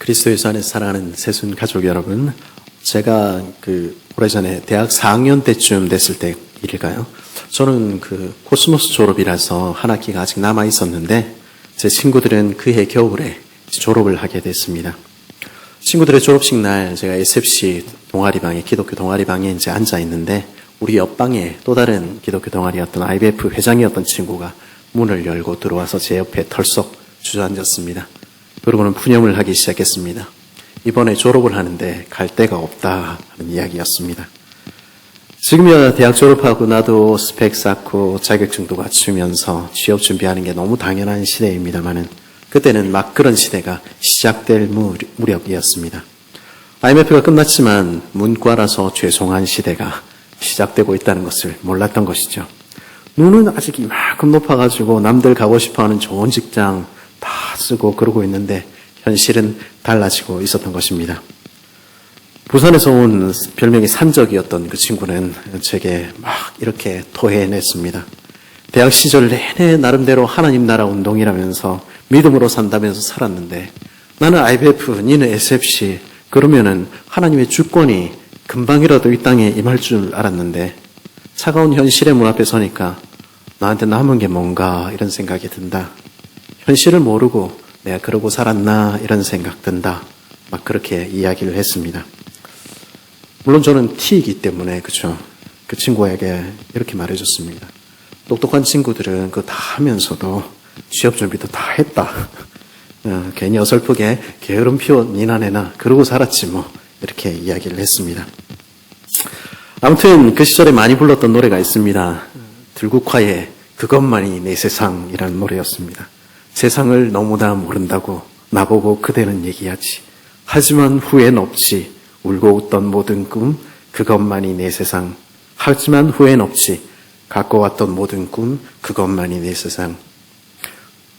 그리스도 예수 안에서 사랑하는 새순 가족 여러분, 제가 오래전에 대학 4학년 때쯤 됐을 때 일일까요? 저는 코스모스 졸업이라서 한 학기가 아직 남아 있었는데 제 친구들은 그해 겨울에 졸업을 하게 됐습니다. 친구들의 졸업식 날 제가 SFC 동아리방에, 기독교 동아리방에 이제 앉아 있는데 우리 옆방에 또 다른 기독교 동아리였던 IBF 회장이었던 친구가 문을 열고 들어와서 제 옆에 털썩 주저앉았습니다. 그러고는 푸념을 하기 시작했습니다. 이번에 졸업을 하는데 갈 데가 없다 하는 이야기였습니다. 지금이야 대학 졸업하고 나도 스펙 쌓고 자격증도 갖추면서 취업 준비하는 게 너무 당연한 시대입니다만은 그때는 막 그런 시대가 시작될 무렵이었습니다. IMF가 끝났지만 문과라서 죄송한 시대가 시작되고 있다는 것을 몰랐던 것이죠. 눈은 아직 이만큼 높아가지고 남들 가고 싶어하는 좋은 직장 다 쓰고 그러고 있는데 현실은 달라지고 있었던 것입니다. 부산에서 온 별명이 산적이었던 그 친구는 제게 막 이렇게 토해냈습니다. 대학 시절 내내 나름대로 하나님 나라 운동이라면서 믿음으로 산다면서 살았는데 나는 IBF, 니는 SFC, 그러면은 하나님의 주권이 금방이라도 이 땅에 임할 줄 알았는데 차가운 현실의 문 앞에 서니까 나한테 남은 게 뭔가 이런 생각이 든다. 현실을 모르고 내가 그러고 살았나 이런 생각 든다. 막 그렇게 이야기를 했습니다. 물론 저는 T이기 때문에 그쵸. 그 친구에게 이렇게 말해줬습니다. 똑똑한 친구들은 그거 다 하면서도 취업 준비도 다 했다. 괜히 어설프게 게으름 피워 니나 내나 그러고 살았지 뭐 이렇게 이야기를 했습니다. 아무튼 그 시절에 많이 불렀던 노래가 있습니다. 들국화의 그것만이 내 세상이라는 노래였습니다. 세상을 너무나 모른다고 나보고 그대는 얘기하지. 하지만 후회는 없지. 울고 웃던 모든 꿈 그것만이 내 세상. 하지만 후회는 없지. 갖고 왔던 모든 꿈 그것만이 내 세상.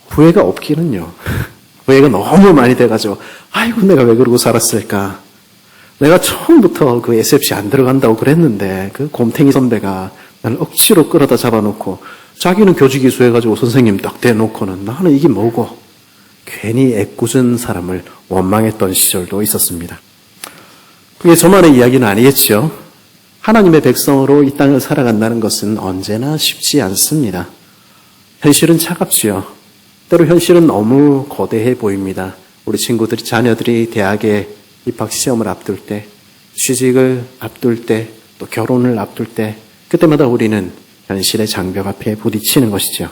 후회가 없기는요. 후회가 너무 많이 돼가지고 아이고 내가 왜 그러고 살았을까. 내가 처음부터 그 SFC 안 들어간다고 그랬는데 그 곰탱이 선배가 나를 억지로 끌어다 잡아놓고 자기는 교직이수해가지고 선생님 딱 대놓고는 나는 이게 뭐고 괜히 애꿎은 사람을 원망했던 시절도 있었습니다. 그게 저만의 이야기는 아니겠죠. 하나님의 백성으로 이 땅을 살아간다는 것은 언제나 쉽지 않습니다. 현실은 차갑지요. 때로 현실은 너무 거대해 보입니다. 우리 친구들이, 자녀들이 대학에 입학 시험을 앞둘 때, 취직을 앞둘 때, 또 결혼을 앞둘 때, 그때마다 우리는 현실의 장벽 앞에 부딪히는 것이죠.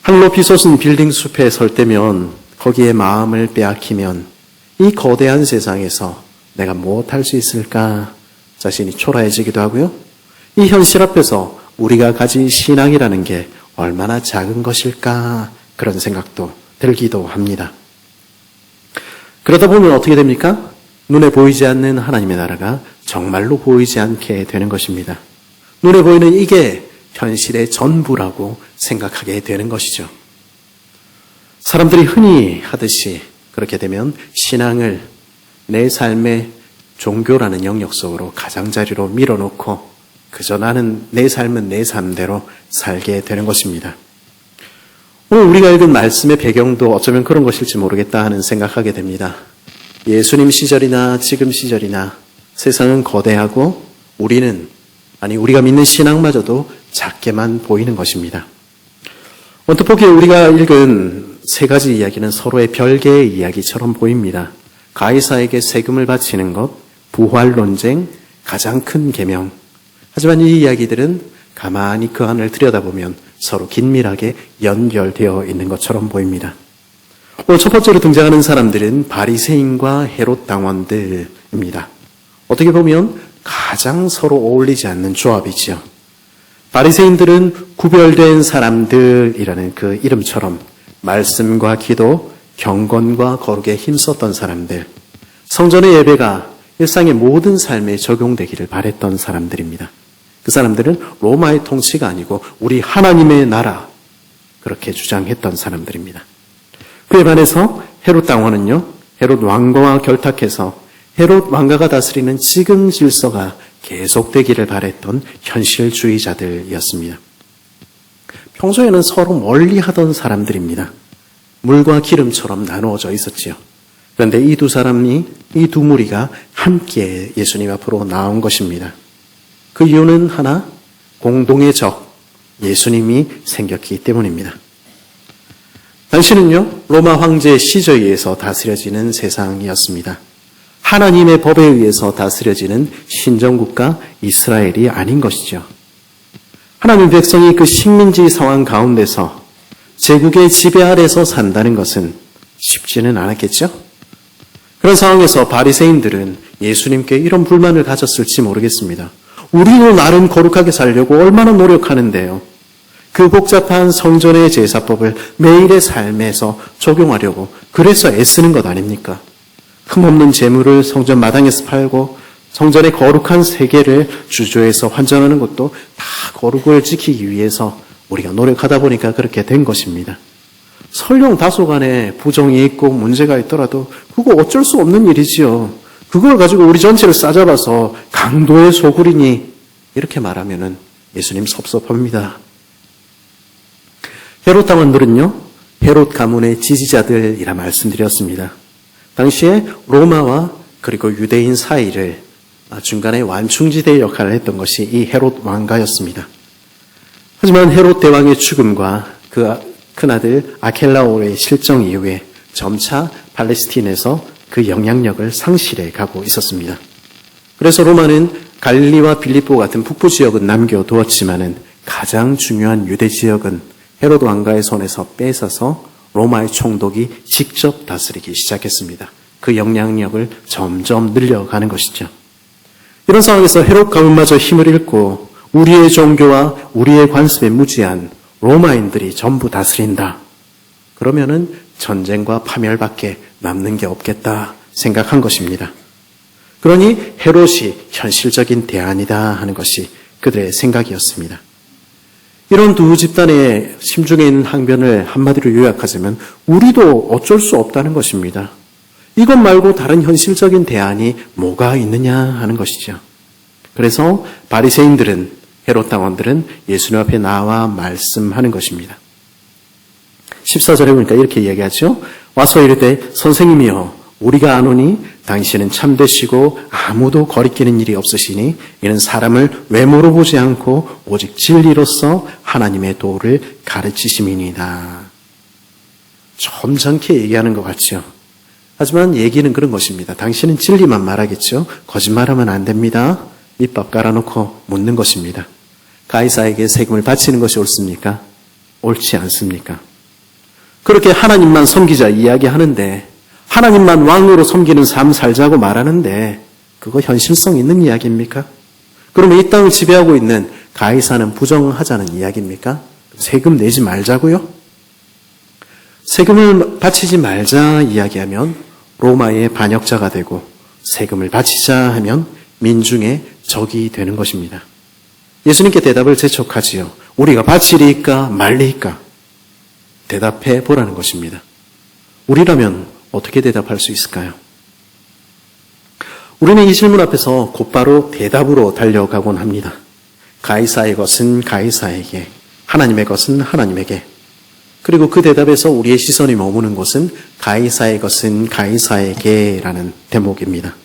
하늘 높이 솟은 빌딩 숲에 설 때면, 거기에 마음을 빼앗기면, 이 거대한 세상에서 내가 무엇할 수 있을까? 자신이 초라해지기도 하고요. 이 현실 앞에서 우리가 가진 신앙이라는 게 얼마나 작은 것일까? 그런 생각도 들기도 합니다. 그러다 보면 어떻게 됩니까? 눈에 보이지 않는 하나님의 나라가 정말로 보이지 않게 되는 것입니다. 눈에 보이는 이게 현실의 전부라고 생각하게 되는 것이죠. 사람들이 흔히 하듯이 그렇게 되면 신앙을 내 삶의 종교라는 영역 속으로 가장자리로 밀어놓고 그저 나는 내 삶은 내 삶대로 살게 되는 것입니다. 오늘 우리가 읽은 말씀의 배경도 어쩌면 그런 것일지 모르겠다 하는 생각하게 됩니다. 예수님 시절이나 지금 시절이나 세상은 거대하고 우리가 믿는 신앙마저도 작게만 보이는 것입니다. 언뜻 보기에 우리가 읽은 세 가지 이야기는 서로의 별개의 이야기처럼 보입니다. 가이사에게 세금을 바치는 것, 부활 논쟁, 가장 큰 계명. 하지만 이 이야기들은 가만히 그 안을 들여다보면 서로 긴밀하게 연결되어 있는 것처럼 보입니다. 오늘 첫 번째로 등장하는 사람들은 바리새인과 헤롯 당원들입니다. 어떻게 보면 가장 서로 어울리지 않는 조합이지요. 바리새인들은 구별된 사람들이라는 그 이름처럼 말씀과 기도, 경건과 거룩에 힘썼던 사람들, 성전의 예배가 일상의 모든 삶에 적용되기를 바랬던 사람들입니다. 그 사람들은 로마의 통치가 아니고 우리 하나님의 나라, 그렇게 주장했던 사람들입니다. 그에 반해서 헤롯 당원은요, 헤롯 왕과와 결탁해서 헤롯 왕가가 다스리는 지금 질서가 계속되기를 바랬던 현실주의자들이었습니다. 평소에는 서로 멀리하던 사람들입니다. 물과 기름처럼 나누어져 있었지요. 그런데 이 두 무리가 함께 예수님 앞으로 나온 것입니다. 그 이유는 하나, 공동의 적, 예수님이 생겼기 때문입니다. 당시는요, 로마 황제 시저에 의해서 다스려지는 세상이었습니다. 하나님의 법에 의해서 다스려지는 신정국가 이스라엘이 아닌 것이죠. 하나님 백성이 그 식민지 상황 가운데서 제국의 지배 아래서 산다는 것은 쉽지는 않았겠죠? 그런 상황에서 바리새인들은 예수님께 이런 불만을 가졌을지 모르겠습니다. 우리도 나름 거룩하게 살려고 얼마나 노력하는데요. 그 복잡한 성전의 제사법을 매일의 삶에서 적용하려고 그래서 애쓰는 것 아닙니까? 흠없는 재물을 성전 마당에서 팔고 성전의 거룩한 세계를 주저해서 환전하는 것도 다 거룩을 지키기 위해서 우리가 노력하다 보니까 그렇게 된 것입니다. 설령 다소간에 부정이 있고 문제가 있더라도 그거 어쩔 수 없는 일이지요. 그걸 가지고 우리 전체를 싸잡아서 강도의 소굴이니 이렇게 말하면은 예수님 섭섭합니다. 헤롯 당원들은요, 헤롯 가문의 지지자들이라 말씀드렸습니다. 당시에 로마와 그리고 유대인 사이를 중간에 완충지대 역할을 했던 것이 이 헤롯 왕가였습니다. 하지만 헤롯 대왕의 죽음과 그 큰아들 아켈라오의 실정 이후에 점차 팔레스틴에서 그 영향력을 상실해 가고 있었습니다. 그래서 로마는 갈릴리와 빌립보 같은 북부 지역은 남겨두었지만은 가장 중요한 유대 지역은 헤롯 왕가의 손에서 뺏어서 로마의 총독이 직접 다스리기 시작했습니다. 그 영향력을 점점 늘려가는 것이죠. 이런 상황에서 헤롯 가문마저 힘을 잃고 우리의 종교와 우리의 관습에 무지한 로마인들이 전부 다스린다. 그러면은 전쟁과 파멸밖에 남는 게 없겠다 생각한 것입니다. 그러니 헤롯이 현실적인 대안이다 하는 것이 그들의 생각이었습니다. 이런 두 집단의 심중에 있는 항변을 한마디로 요약하자면 우리도 어쩔 수 없다는 것입니다. 이것 말고 다른 현실적인 대안이 뭐가 있느냐 하는 것이죠. 그래서 바리새인들은 헤롯 당원들은 예수님 앞에 나와 말씀하는 것입니다. 14절에 보니까 이렇게 얘기하죠. 와서 이르되 선생님이여 우리가 아노니 당신은 참되시고 아무도 거리끼는 일이 없으시니 이는 사람을 외모로 보지 않고 오직 진리로서 하나님의 도를 가르치심이니이다. 점잖게 얘기하는 것 같죠. 하지만 얘기는 그런 것입니다. 당신은 진리만 말하겠죠. 거짓말하면 안 됩니다. 밑밥 깔아놓고 묻는 것입니다. 가이사에게 세금을 바치는 것이 옳습니까? 옳지 않습니까? 그렇게 하나님만 섬기자 이야기하는데 하나님만 왕으로 섬기는 삶 살자고 말하는데 그거 현실성 있는 이야기입니까? 그러면 이 땅을 지배하고 있는 가이사는 부정하자는 이야기입니까? 세금 내지 말자고요? 세금을 바치지 말자 이야기하면 로마의 반역자가 되고 세금을 바치자 하면 민중의 적이 되는 것입니다. 예수님께 대답을 재촉하지요. 우리가 바치리이까 말리이까? 대답해 보라는 것입니다. 우리라면 어떻게 대답할 수 있을까요? 우리는 이 질문 앞에서 곧바로 대답으로 달려가곤 합니다. 가이사의 것은 가이사에게, 하나님의 것은 하나님에게. 그리고 그 대답에서 우리의 시선이 머무는 곳은 가이사의 것은 가이사에게라는 대목입니다.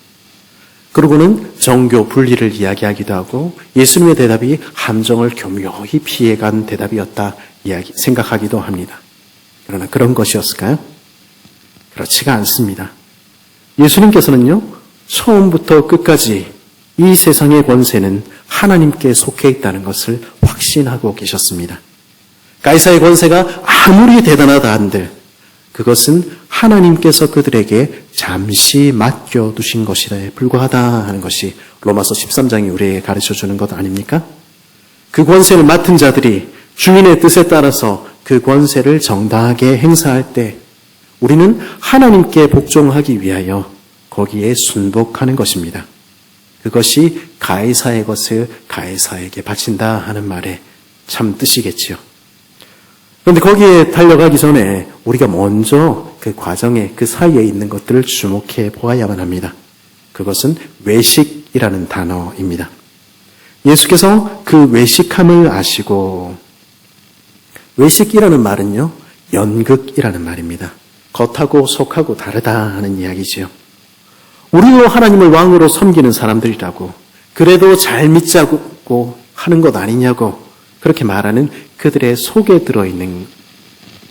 그러고는 정교 분리를 이야기하기도 하고 예수님의 대답이 함정을 교묘히 피해간 대답이었다 생각하기도 합니다. 그러나 그런 것이었을까요? 그렇지가 않습니다. 예수님께서는요, 처음부터 끝까지 이 세상의 권세는 하나님께 속해 있다는 것을 확신하고 계셨습니다. 가이사의 권세가 아무리 대단하다 한들 그것은 하나님께서 그들에게 잠시 맡겨두신 것이라 불과하다 하는 것이 로마서 13장이 우리에게 가르쳐주는 것 아닙니까? 그 권세를 맡은 자들이 주인의 뜻에 따라서 그 권세를 정당하게 행사할 때 우리는 하나님께 복종하기 위하여 거기에 순복하는 것입니다. 그것이 가이사의 것을 가이사에게 바친다 하는 말의 참 뜻이겠지요. 그런데 거기에 달려가기 전에 우리가 먼저 그 과정에 그 사이에 있는 것들을 주목해 보아야만 합니다. 그것은 외식이라는 단어입니다. 예수께서 그 외식함을 아시고 외식이라는 말은요, 연극이라는 말입니다. 겉하고 속하고 다르다 하는 이야기지요. 우리도 하나님을 왕으로 섬기는 사람들이라고, 그래도 잘 믿자고 하는 것 아니냐고 그렇게 말하는 그들의 속에 들어있는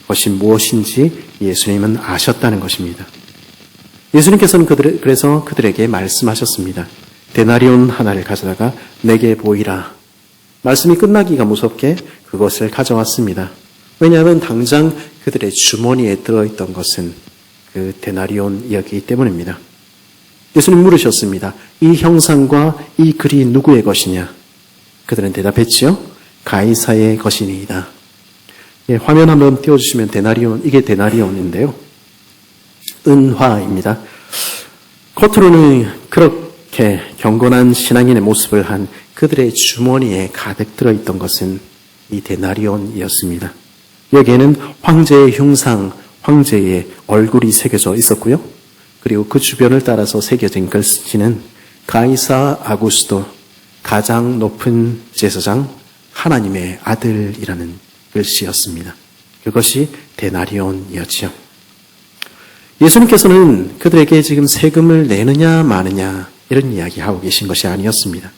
것이 무엇인지 예수님은 아셨다는 것입니다. 예수님께서는 그래서 그들에게 말씀하셨습니다. 데나리온 하나를 가져다가 내게 보이라. 말씀이 끝나기가 무섭게 그것을 가져왔습니다. 왜냐하면 당장 그들의 주머니에 들어있던 것은 그 데나리온이었기 때문입니다. 예수님 물으셨습니다. 이 형상과 이 글이 누구의 것이냐? 그들은 대답했지요. 가이사의 것이니이다. 예, 화면 한번 띄워주시면 이게 데나리온인데요. 은화입니다. 겉으로는 그렇게 경건한 신앙인의 모습을 한 그들의 주머니에 가득 들어있던 것은 이 데나리온이었습니다. 여기에는 황제의 흉상, 황제의 얼굴이 새겨져 있었고요. 그리고 그 주변을 따라서 새겨진 글씨는 가이사 아구스도, 가장 높은 제사장, 하나님의 아들이라는 글씨였습니다. 그것이 데나리온이었지요. 예수님께서는 그들에게 지금 세금을 내느냐 마느냐 이런 이야기하고 계신 것이 아니었습니다.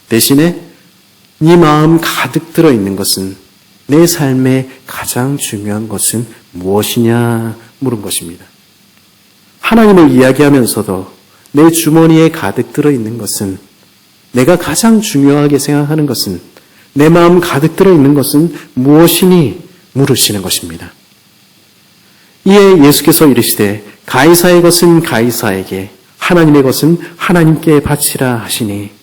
대신에 네 마음 가득 들어있는 것은, 내 삶의 가장 중요한 것은 무엇이냐 물은 것입니다. 하나님을 이야기하면서도 내 주머니에 가득 들어있는 것은, 내가 가장 중요하게 생각하는 것은, 내 마음 가득 들어있는 것은 무엇이니 물으시는 것입니다. 이에 예수께서 이르시되 가이사의 것은 가이사에게, 하나님의 것은 하나님께 바치라 하시니,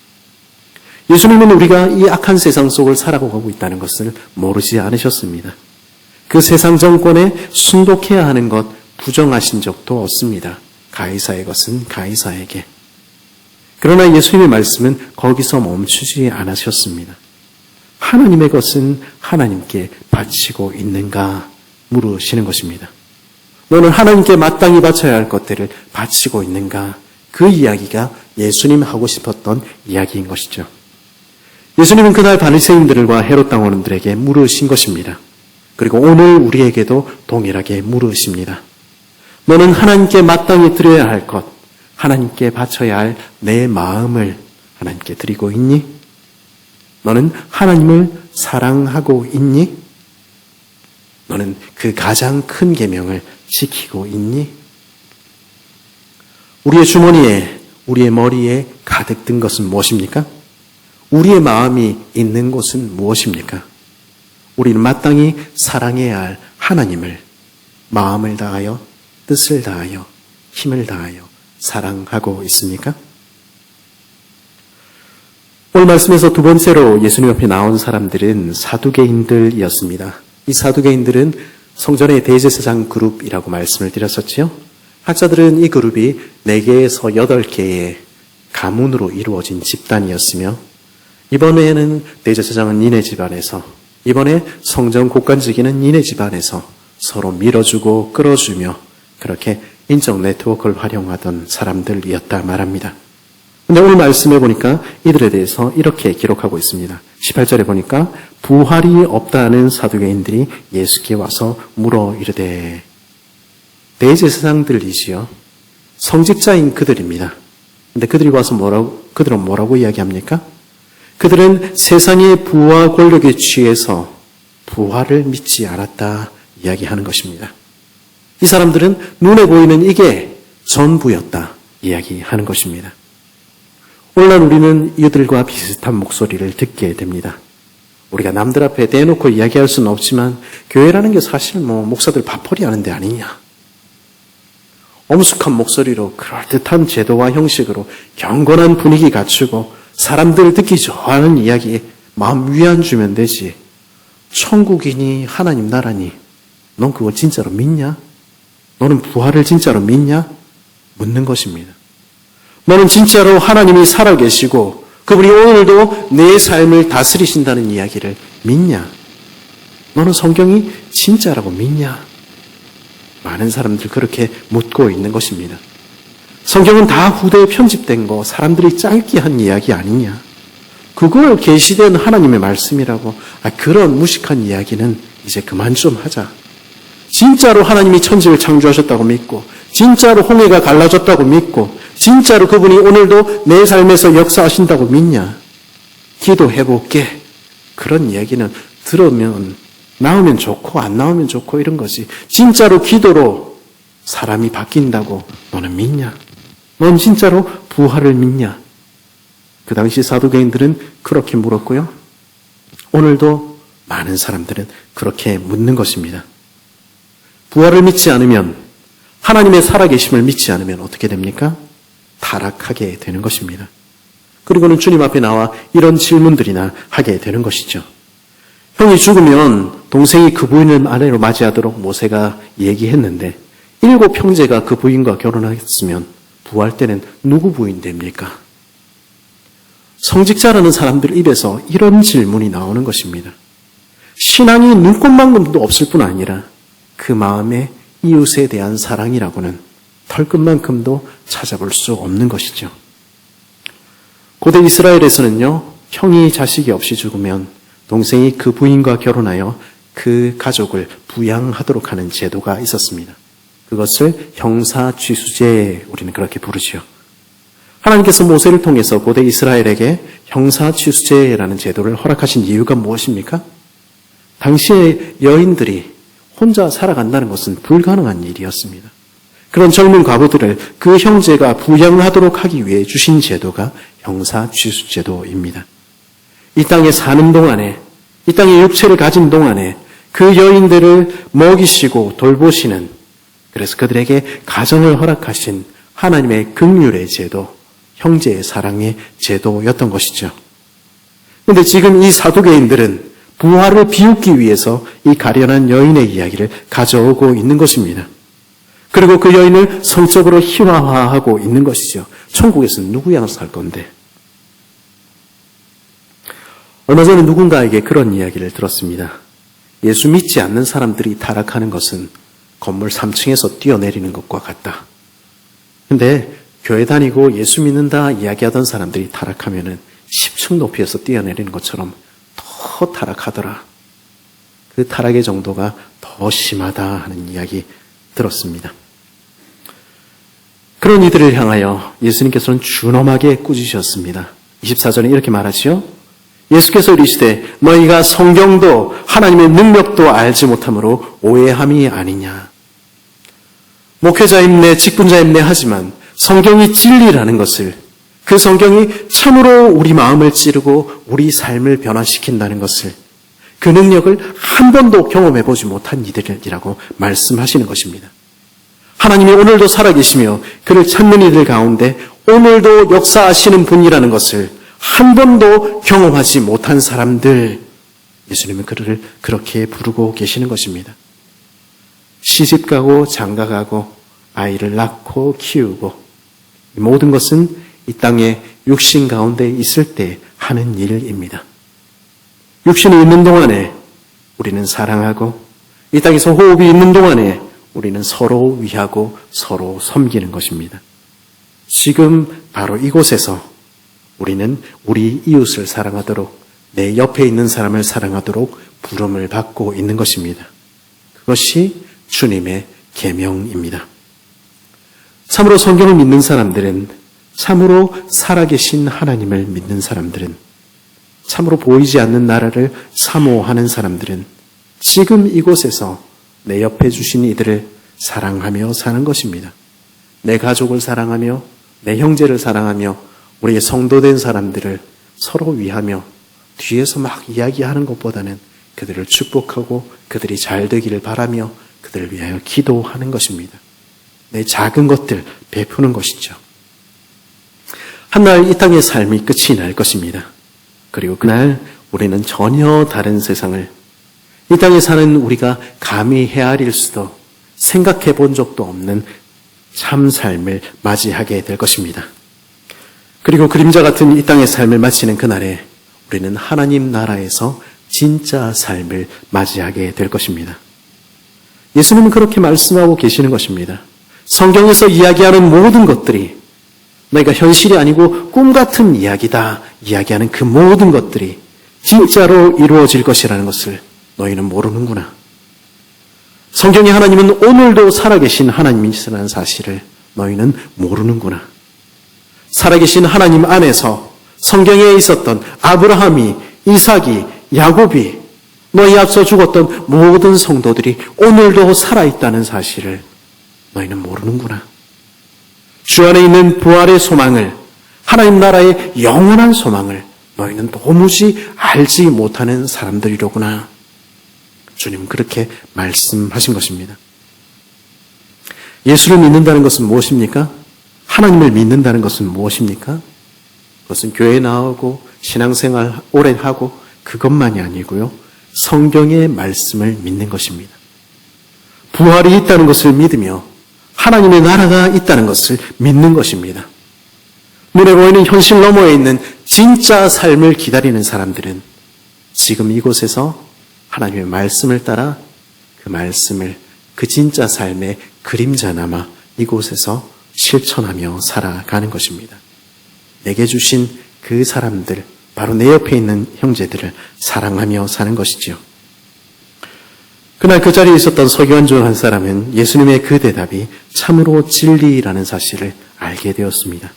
예수님은 우리가 이 악한 세상 속을 살아가고 있다는 것을 모르지 않으셨습니다. 그 세상 정권에 순독해야 하는 것 부정하신 적도 없습니다. 가이사의 것은 가이사에게. 그러나 예수님의 말씀은 거기서 멈추지 않으셨습니다. 하나님의 것은 하나님께 바치고 있는가 물으시는 것입니다. 너는 하나님께 마땅히 바쳐야 할 것들을 바치고 있는가? 그 이야기가 예수님 하고 싶었던 이야기인 것이죠. 예수님은 그날 바리새인들과 헤롯 당원들에게 물으신 것입니다. 그리고 오늘 우리에게도 동일하게 물으십니다. 너는 하나님께 마땅히 드려야 할 것, 하나님께 바쳐야 할 내 마음을 하나님께 드리고 있니? 너는 하나님을 사랑하고 있니? 너는 그 가장 큰 계명을 지키고 있니? 우리의 주머니에, 우리의 머리에 가득 든 것은 무엇입니까? 우리의 마음이 있는 곳은 무엇입니까? 우리는 마땅히 사랑해야 할 하나님을 마음을 다하여, 뜻을 다하여, 힘을 다하여 사랑하고 있습니까? 오늘 말씀에서 두 번째로 예수님 앞에 나온 사람들은 사두개인들이었습니다. 이 사두개인들은 성전의 대제사장 그룹이라고 말씀을 드렸었지요. 학자들은 이 그룹이 4개에서 8개의 가문으로 이루어진 집단이었으며, 이번에는 대제사장은 니네 집안에서, 이번에 성전 곳간지기는 니네 집안에서 서로 밀어주고 끌어주며 그렇게 인적 네트워크를 활용하던 사람들이었다 말합니다. 근데 오늘 말씀해 보니까 이들에 대해서 이렇게 기록하고 있습니다. 18절에 보니까 부활이 없다는 사두개인들이 예수께 와서 물어 이르되, 대제사장들이지요. 성직자인 그들입니다. 근데 그들이 와서 그들은 뭐라고 이야기합니까? 그들은 세상의 부와 권력에 취해서 부활을 믿지 않았다 이야기하는 것입니다. 이 사람들은 눈에 보이는 이게 전부였다 이야기하는 것입니다. 오늘날 우리는 이들과 비슷한 목소리를 듣게 됩니다. 우리가 남들 앞에 대놓고 이야기할 수는 없지만 교회라는 게 사실 목사들 밥벌이 하는 데 아니냐. 엄숙한 목소리로 그럴듯한 제도와 형식으로 경건한 분위기 갖추고 사람들 듣기 좋아하는 이야기에 마음 위안 주면 되지. 천국이니 하나님 나라니 넌 그거 진짜로 믿냐? 너는 부활을 진짜로 믿냐? 묻는 것입니다. 너는 진짜로 하나님이 살아계시고 그분이 오늘도 내 삶을 다스리신다는 이야기를 믿냐? 너는 성경이 진짜라고 믿냐? 많은 사람들 그렇게 묻고 있는 것입니다. 성경은 다 후대에 편집된 거, 사람들이 짧게 한 이야기 아니냐? 그걸 계시된 하나님의 말씀이라고. 그런 무식한 이야기는 이제 그만 좀 하자. 진짜로 하나님이 천지를 창조하셨다고 믿고, 진짜로 홍해가 갈라졌다고 믿고, 진짜로 그분이 오늘도 내 삶에서 역사하신다고 믿냐? 기도해볼게. 그런 얘기는 들으면 나오면 좋고 안 나오면 좋고 이런 거지. 진짜로 기도로 사람이 바뀐다고 너는 믿냐? 넌 진짜로 부활을 믿냐? 그 당시 사두개인들은 그렇게 물었고요. 오늘도 많은 사람들은 그렇게 묻는 것입니다. 부활을 믿지 않으면, 하나님의 살아계심을 믿지 않으면 어떻게 됩니까? 타락하게 되는 것입니다. 그리고는 주님 앞에 나와 이런 질문들이나 하게 되는 것이죠. 형이 죽으면 동생이 그 부인을 아내로 맞이하도록 모세가 얘기했는데 7 형제가 그 부인과 결혼했으면 부활 때는 누구 부인 됩니까? 성직자라는 사람들 입에서 이런 질문이 나오는 것입니다. 신앙이 눈꽃만큼도 없을 뿐 아니라 그 마음에 이웃에 대한 사랑이라고는 털끝만큼도 찾아볼 수 없는 것이죠. 고대 이스라엘에서는요, 형이 자식이 없이 죽으면 동생이 그 부인과 결혼하여 그 가족을 부양하도록 하는 제도가 있었습니다. 그것을 형사취수제, 우리는 그렇게 부르지요. 하나님께서 모세를 통해서 고대 이스라엘에게 형사취수제라는 제도를 허락하신 이유가 무엇입니까? 당시의 여인들이 혼자 살아간다는 것은 불가능한 일이었습니다. 그런 젊은 과부들을 그 형제가 부양하도록 하기 위해 주신 제도가 형사취수제도입니다. 이 땅에 사는 동안에, 이 땅에 육체를 가진 동안에 그 여인들을 먹이시고 돌보시는, 그래서 그들에게 가정을 허락하신 하나님의 긍휼의 제도, 형제의 사랑의 제도였던 것이죠. 그런데 지금 이 사두개인들은 부활을 비웃기 위해서 이 가련한 여인의 이야기를 가져오고 있는 것입니다. 그리고 그 여인을 성적으로 희화화하고 있는 것이죠. 천국에서는 누구야 살 건데. 얼마 전에 누군가에게 그런 이야기를 들었습니다. 예수 믿지 않는 사람들이 타락하는 것은 건물 3층에서 뛰어내리는 것과 같다. 근데 교회 다니고 예수 믿는다 이야기하던 사람들이 타락하면은 10층 높이에서 뛰어내리는 것처럼 더 타락하더라. 그 타락의 정도가 더 심하다 하는 이야기 들었습니다. 그런 이들을 향하여 예수님께서는 준엄하게 꾸짖으셨습니다. 24절에 이렇게 말하지요. 예수께서 이르시되 너희가 성경도 하나님의 능력도 알지 못함으로 오해함이 아니냐. 목회자임내 직분자임내 하지만 성경이 진리라는 것을, 그 성경이 참으로 우리 마음을 찌르고 우리 삶을 변화시킨다는 것을, 그 능력을 한 번도 경험해보지 못한 이들이라고 말씀하시는 것입니다. 하나님이 오늘도 살아계시며 그를 찾는 이들 가운데 오늘도 역사하시는 분이라는 것을 한 번도 경험하지 못한 사람들, 예수님은 그를 그렇게 부르고 계시는 것입니다. 시집가고 장가가고 아이를 낳고 키우고, 이 모든 것은 이 땅에 육신 가운데 있을 때 하는 일입니다. 육신이 있는 동안에 우리는 사랑하고, 이 땅에서 호흡이 있는 동안에 우리는 서로 위하고 서로 섬기는 것입니다. 지금 바로 이곳에서 우리는 우리 이웃을 사랑하도록, 내 옆에 있는 사람을 사랑하도록 부름을 받고 있는 것입니다. 그것이 주님의 계명입니다. 참으로 성경을 믿는 사람들은, 참으로 살아계신 하나님을 믿는 사람들은, 참으로 보이지 않는 나라를 사모하는 사람들은 지금 이곳에서 내 옆에 주신 이들을 사랑하며 사는 것입니다. 내 가족을 사랑하며 내 형제를 사랑하며 우리의 성도된 사람들을 서로 위하며 뒤에서 막 이야기하는 것보다는 그들을 축복하고 그들이 잘 되기를 바라며 그들을 위하여 기도하는 것입니다. 내 작은 것들 베푸는 것이죠. 한날 이 땅의 삶이 끝이 날 것입니다. 그리고 그날 우리는 전혀 다른 세상을, 이 땅에 사는 우리가 감히 헤아릴 수도 생각해 본 적도 없는 참 삶을 맞이하게 될 것입니다. 그리고 그림자 같은 이 땅의 삶을 마치는 그날에 우리는 하나님 나라에서 진짜 삶을 맞이하게 될 것입니다. 예수님은 그렇게 말씀하고 계시는 것입니다. 성경에서 이야기하는 모든 것들이 너희가 현실이 아니고 꿈 같은 이야기다 이야기하는 그 모든 것들이 진짜로 이루어질 것이라는 것을 너희는 모르는구나. 성경의 하나님은 오늘도 살아계신 하나님이시라는 사실을 너희는 모르는구나. 살아계신 하나님 안에서 성경에 있었던 아브라함이, 이삭이, 야곱이, 너희 앞서 죽었던 모든 성도들이 오늘도 살아있다는 사실을 너희는 모르는구나. 주 안에 있는 부활의 소망을, 하나님 나라의 영원한 소망을 너희는 도무지 알지 못하는 사람들이로구나. 주님은 그렇게 말씀하신 것입니다. 예수를 믿는다는 것은 무엇입니까? 하나님을 믿는다는 것은 무엇입니까? 그것은 교회에 나오고 신앙생활 오래 하고 그것만이 아니고요. 성경의 말씀을 믿는 것입니다. 부활이 있다는 것을 믿으며 하나님의 나라가 있다는 것을 믿는 것입니다. 눈에 보이는 현실 너머에 있는 진짜 삶을 기다리는 사람들은 지금 이곳에서 하나님의 말씀을 따라 그 말씀을 그 진짜 삶의 그림자 남아 이곳에서 실천하며 살아가는 것입니다. 내게 주신 그 사람들, 바로 내 옆에 있는 형제들을 사랑하며 사는 것이지요. 그날 그 자리에 있었던 서기관 중 한 사람은 예수님의 그 대답이 참으로 진리라는 사실을 알게 되었습니다.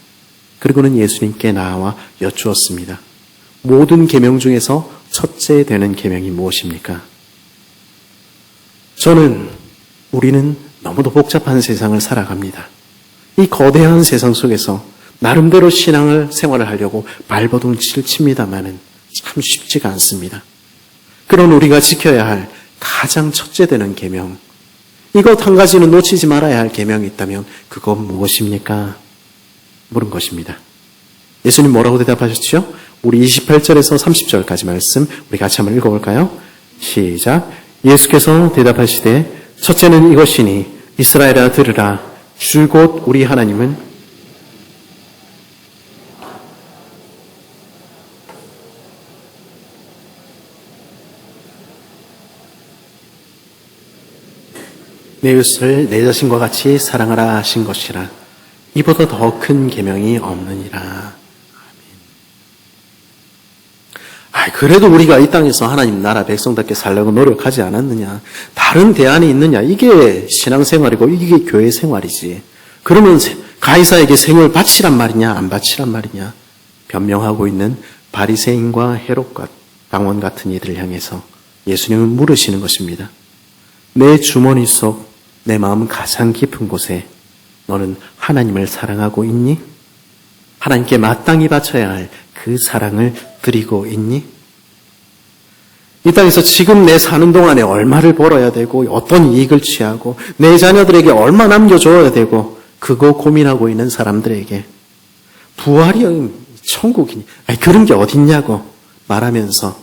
그리고는 예수님께 나와 여쭈었습니다. 모든 계명 중에서 첫째 되는 계명이 무엇입니까? 우리는 너무도 복잡한 세상을 살아갑니다. 이 거대한 세상 속에서 나름대로 생활을 하려고 발버둥치를 칩니다마는 참 쉽지가 않습니다. 그런 우리가 지켜야 할 가장 첫째 되는 계명, 이것 한 가지는 놓치지 말아야 할 계명이 있다면 그건 무엇입니까? 물은 것입니다. 예수님 뭐라고 대답하셨죠? 우리 28절에서 30절까지 말씀 우리 같이 한번 읽어볼까요? 시작. 예수께서 대답하시되 첫째는 이것이니 이스라엘아 들으라. 주 곧 우리 하나님은 내 이웃을 내 자신과 같이 사랑하라 하신 것이라. 이보다 더 큰 계명이 없느니라. 그래도 우리가 이 땅에서 하나님 나라 백성답게 살려고 노력하지 않았느냐? 다른 대안이 있느냐? 이게 신앙생활이고 이게 교회 생활이지. 그러면 가이사에게 생을 바치란 말이냐? 안 바치란 말이냐? 변명하고 있는 바리새인과 헤롯과 당원 같은 이들을 향해서 예수님은 물으시는 것입니다. 내 주머니 속 내 마음 가장 깊은 곳에 너는 하나님을 사랑하고 있니? 하나님께 마땅히 바쳐야 할 그 사랑을 드리고 있니? 이 땅에서 지금 내 사는 동안에 얼마를 벌어야 되고 어떤 이익을 취하고 내 자녀들에게 얼마 남겨줘야 되고 그거 고민하고 있는 사람들에게 부활이 천국이니 그런 게 어딨냐고 말하면서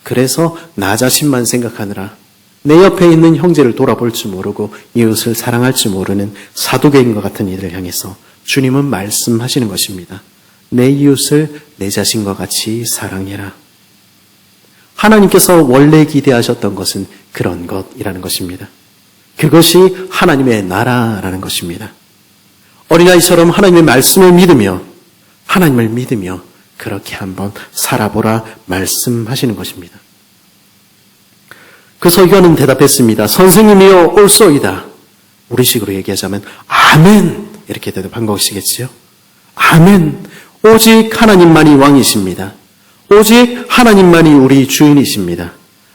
그래서 나 자신만 생각하느라 내 옆에 있는 형제를 돌아볼 줄 모르고 이웃을 사랑할 줄 모르는 사두개인과 같은 이들을 향해서 주님은 말씀하시는 것입니다. 내 이웃을 내 자신과 같이 사랑해라. 하나님께서 원래 기대하셨던 것은 그런 것이라는 것입니다. 그것이 하나님의 나라라는 것입니다. 어린아이처럼 하나님의 말씀을 믿으며 하나님을 믿으며 그렇게 한번 살아보라 말씀하시는 것입니다. 그 서기관은 대답했습니다. 선생님이여 옳소이다. 우리식으로 얘기하자면 아멘 이렇게 대답한 것이겠지요. 아멘. 오직 하나님만이 왕이십니다. 오직 하나님만이 우리 주인이십니다.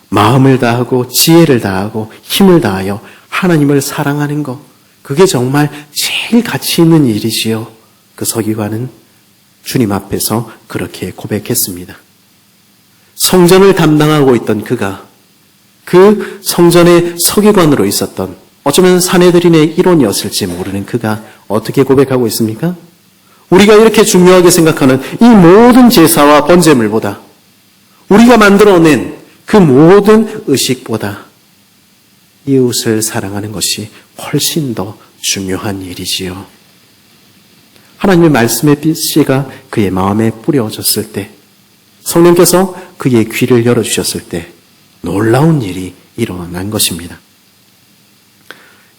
마음을 다하고 지혜를 다하고 힘을 다하여 하나님을 사랑하는 것, 그게 정말 제일 가치 있는 일이지요. 그 서기관은 주님 앞에서 그렇게 고백했습니다. 성전을 담당하고 있던 그가 그 성전의 서기관으로 있었던 어쩌면 사내들인의 일원이었을지 모르는 그가 어떻게 고백하고 있습니까? 우리가 이렇게 중요하게 생각하는 이 모든 제사와 번제물보다 우리가 만들어낸 그 모든 의식보다 이웃을 사랑하는 것이 훨씬 더 중요한 일이지요. 하나님의 말씀의 씨가 그의 마음에 뿌려졌을 때, 성령께서 그의 귀를 열어주셨을 때 놀라운 일이 일어난 것입니다.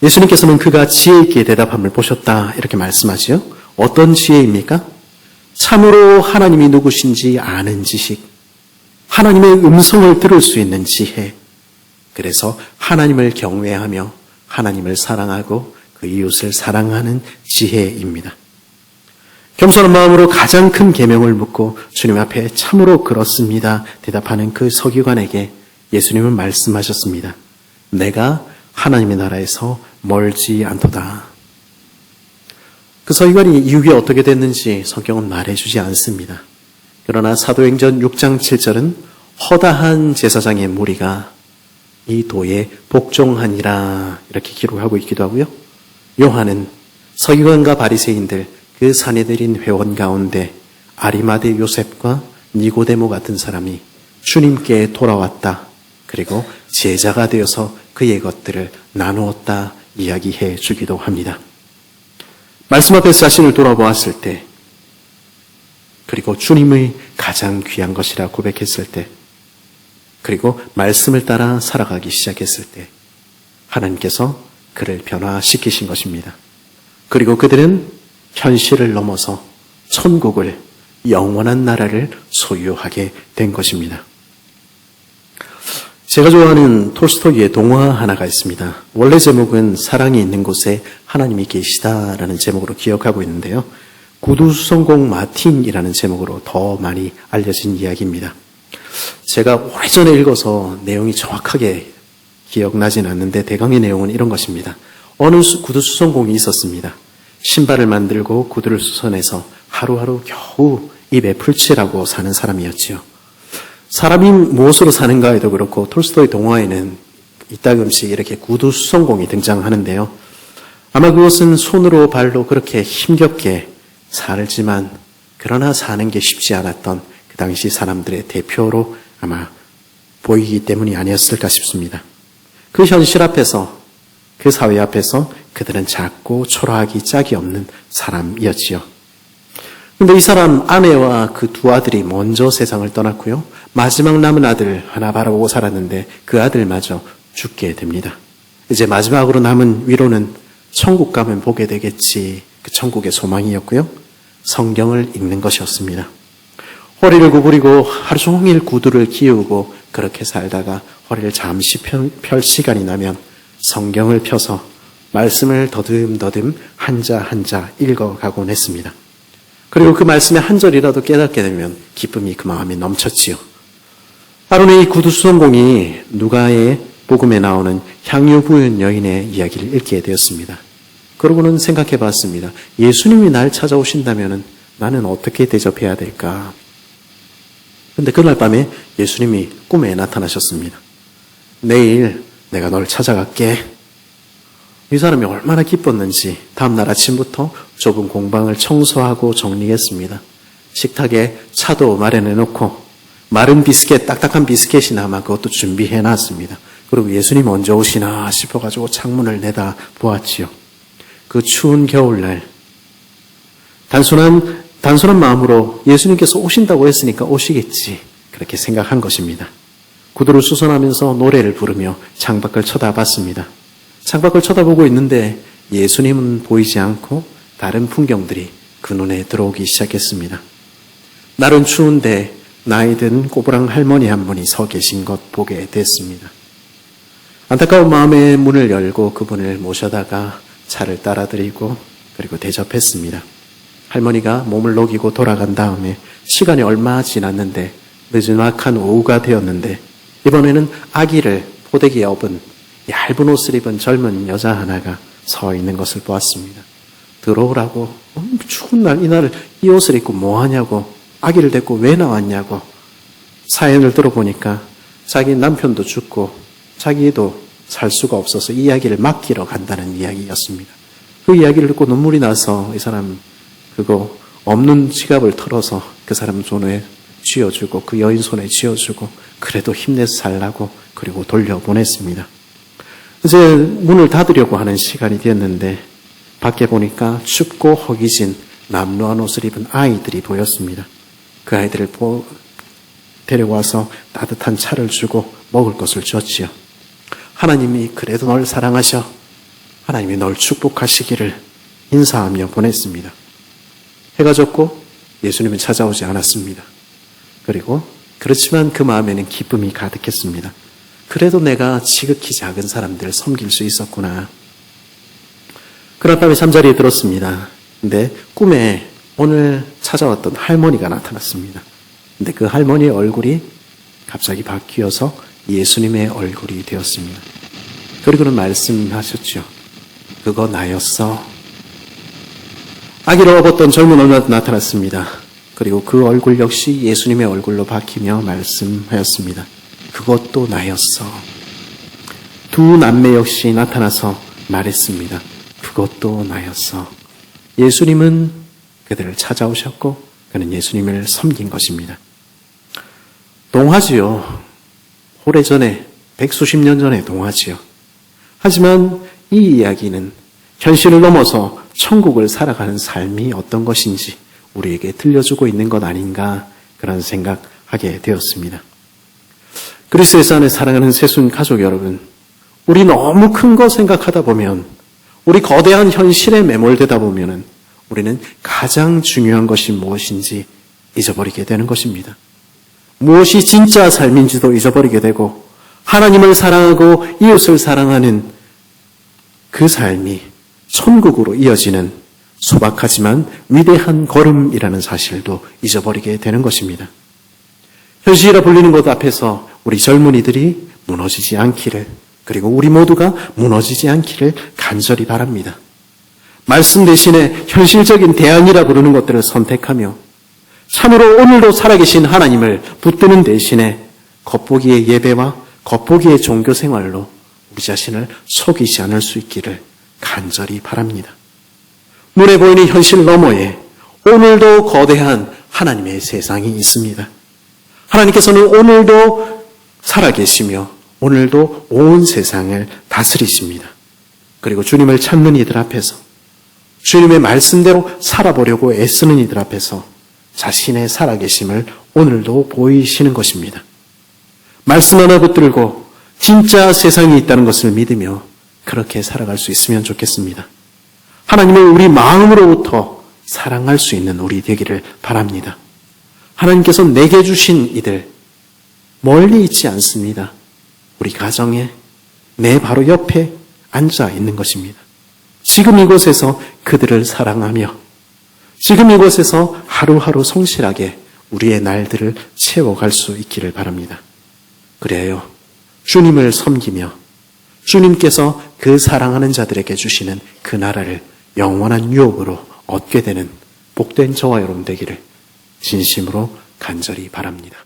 예수님께서는 그가 지혜 있게 대답함을 보셨다 이렇게 말씀하지요. 어떤 지혜입니까? 참으로 하나님이 누구신지 아는 지식, 하나님의 음성을 들을 수 있는 지혜, 그래서 하나님을 경외하며 하나님을 사랑하고 그 이웃을 사랑하는 지혜입니다. 겸손한 마음으로 가장 큰 계명을 묻고 주님 앞에 참으로 그렇습니다 대답하는 그 서기관에게 예수님은 말씀하셨습니다. 내가 하나님의 나라에서 멀지 않도다. 그 서기관이 이유가 어떻게 됐는지 성경은 말해주지 않습니다. 그러나 사도행전 6장 7절은 허다한 제사장의 무리가 이 도에 복종하니라 이렇게 기록하고 있기도 하고요. 요한은 서기관과 바리새인들 그 사내들인 회원 가운데 아리마대 요셉과 니고데모 같은 사람이 주님께 돌아왔다. 그리고 제자가 되어서 그의 것들을 나누었다 이야기해 주기도 합니다. 말씀 앞에서 자신을 돌아보았을 때 그리고 주님의 가장 귀한 것이라 고백했을 때 그리고 말씀을 따라 살아가기 시작했을 때 하나님께서 그를 변화시키신 것입니다. 그리고 그들은 현실을 넘어서 천국을 영원한 나라를 소유하게 된 것입니다. 제가 좋아하는 톨스토이의 동화 하나가 있습니다. 원래 제목은 사랑이 있는 곳에 하나님이 계시다라는 제목으로 기억하고 있는데요. 구두수성공 마틴이라는 제목으로 더 많이 알려진 이야기입니다. 제가 오래전에 읽어서 내용이 정확하게 기억나진 않는데 대강의 내용은 이런 것입니다. 어느 구두수성공이 있었습니다. 신발을 만들고 구두를 수선해서 하루하루 겨우 입에 풀칠하고 사는 사람이었지요. 사람이 무엇으로 사는가에도 그렇고 톨스토이 동화에는 이따금씩 이렇게 구두수성공이 등장하는데요. 아마 그것은 손으로 발로 그렇게 힘겹게 살지만 그러나 사는 게 쉽지 않았던 그 당시 사람들의 대표로 아마 보이기 때문이 아니었을까 싶습니다. 그 현실 앞에서 그 사회 앞에서 그들은 작고 초라하기 짝이 없는 사람이었지요. 그런데 이 사람 아내와 그 두 아들이 먼저 세상을 떠났고요. 마지막 남은 아들 하나 바라보고 살았는데 그 아들마저 죽게 됩니다. 이제 마지막으로 남은 위로는 천국 가면 보게 되겠지. 그 천국의 소망이었고요. 성경을 읽는 것이었습니다. 허리를 구부리고 하루 종일 구두를 기우고 그렇게 살다가 허리를 잠시 펼 시간이 나면 성경을 펴서 말씀을 더듬더듬 한자 한자 읽어가곤 했습니다. 그리고 그 말씀의 한 절이라도 깨닫게 되면 기쁨이 그 마음에 넘쳤지요. 하루는 이 구두수성공이 누가의 복음에 나오는 향유 부은 여인의 이야기를 읽게 되었습니다. 그러고는 생각해 봤습니다. 예수님이 날 찾아오신다면 나는 어떻게 대접해야 될까? 그런데 그날 밤에 예수님이 꿈에 나타나셨습니다. 내일 내가 널 찾아갈게. 이 사람이 얼마나 기뻤는지 다음날 아침부터 좁은 공방을 청소하고 정리했습니다. 식탁에 차도 마련해놓고 마른 비스켓, 딱딱한 비스켓이 남아 그것도 준비해놨습니다. 그리고 예수님 언제 오시나 싶어가지고 창문을 내다 보았지요. 그 추운 겨울날 단순한 마음으로 예수님께서 오신다고 했으니까 오시겠지 그렇게 생각한 것입니다. 구두를 수선하면서 노래를 부르며 창밖을 쳐다봤습니다. 창밖을 쳐다보고 있는데 예수님은 보이지 않고 다른 풍경들이 그 눈에 들어오기 시작했습니다. 날은 추운데 나이 든 꼬부랑 할머니 한 분이 서 계신 것 보게 됐습니다. 안타까운 마음에 문을 열고 그분을 모셔다가 차를 따라드리고 그리고 대접했습니다. 할머니가 몸을 녹이고 돌아간 다음에 시간이 얼마 지났는데 늦은막한 오후가 되었는데 이번에는 아기를 포대기에 업은 얇은 옷을 입은 젊은 여자 하나가 서 있는 것을 보았습니다. 들어오라고 추운 날 이날 이 옷을 입고 뭐하냐고 아기를 데리고 왜 나왔냐고 사연을 들어보니까 자기 남편도 죽고 자기도 살 수가 없어서 이 이야기를 맡기러 간다는 이야기였습니다. 그 이야기를 듣고 눈물이 나서 이 사람 그거 없는 지갑을 털어서 그 사람 손에 쥐어주고 그 여인 손에 쥐어주고 그래도 힘내서 살라고 그리고 돌려보냈습니다. 이제 문을 닫으려고 하는 시간이 되었는데 밖에 보니까 춥고 허기진 남루한 옷을 입은 아이들이 보였습니다. 그 아이들을 데려와서 따뜻한 차를 주고 먹을 것을 줬지요. 하나님이 그래도 널 사랑하셔. 하나님이 널 축복하시기를 인사하며 보냈습니다. 해가 졌고 예수님은 찾아오지 않았습니다. 그리고 그렇지만 그 마음에는 기쁨이 가득했습니다. 그래도 내가 지극히 작은 사람들을 섬길 수 있었구나. 그날 밤에 잠자리에 들었습니다. 근데 꿈에 오늘 찾아왔던 할머니가 나타났습니다. 근데 그 할머니의 얼굴이 갑자기 바뀌어서 예수님의 얼굴이 되었습니다. 그리고는 말씀하셨죠. 그거 나였어. 아기를 업었던 젊은 어머니가 나타났습니다. 그리고 그 얼굴 역시 예수님의 얼굴로 바뀌며 말씀하였습니다. 그것도 나였어. 두 남매 역시 나타나서 말했습니다. 그것도 나였어. 예수님은 그들을 찾아오셨고 그는 예수님을 섬긴 것입니다. 동화지요. 오래전에, 백수십 년 전에 동화지요. 하지만 이 이야기는 현실을 넘어서 천국을 살아가는 삶이 어떤 것인지 우리에게 들려주고 있는 것 아닌가 그런 생각하게 되었습니다. 그리스도의 안에 사랑하는 새순 가족 여러분, 우리 너무 큰 거 생각하다 보면, 우리 거대한 현실에 매몰되다 보면 우리는 가장 중요한 것이 무엇인지 잊어버리게 되는 것입니다. 무엇이 진짜 삶인지도 잊어버리게 되고 하나님을 사랑하고 이웃을 사랑하는 그 삶이 천국으로 이어지는 소박하지만 위대한 걸음이라는 사실도 잊어버리게 되는 것입니다. 현실이라 불리는 것 앞에서 우리 젊은이들이 무너지지 않기를, 그리고 우리 모두가 무너지지 않기를 간절히 바랍니다. 말씀 대신에 현실적인 대안이라 부르는 것들을 선택하며 참으로 오늘도 살아계신 하나님을 붙드는 대신에 겉보기의 예배와 겉보기의 종교생활로 우리 자신을 속이지 않을 수 있기를 간절히 바랍니다. 눈에 보이는 현실 너머에 오늘도 거대한 하나님의 세상이 있습니다. 하나님께서는 오늘도 살아계시며 오늘도 온 세상을 다스리십니다. 그리고 주님을 찾는 이들 앞에서, 주님의 말씀대로 살아보려고 애쓰는 이들 앞에서 자신의 살아계심을 오늘도 보이시는 것입니다. 말씀 하나 붙들고 진짜 세상이 있다는 것을 믿으며 그렇게 살아갈 수 있으면 좋겠습니다. 하나님을 우리 마음으로부터 사랑할 수 있는 우리 되기를 바랍니다. 하나님께서 내게 주신 이들 멀리 있지 않습니다. 우리 가정에, 내 바로 옆에 앉아 있는 것입니다. 지금 이곳에서 그들을 사랑하며 지금 이곳에서 하루하루 성실하게 우리의 날들을 채워갈 수 있기를 바랍니다. 그래요. 주님을 섬기며 주님께서 그 사랑하는 자들에게 주시는 그 나라를 영원한 유업으로 얻게 되는 복된 저와 여러분 되기를 진심으로 간절히 바랍니다.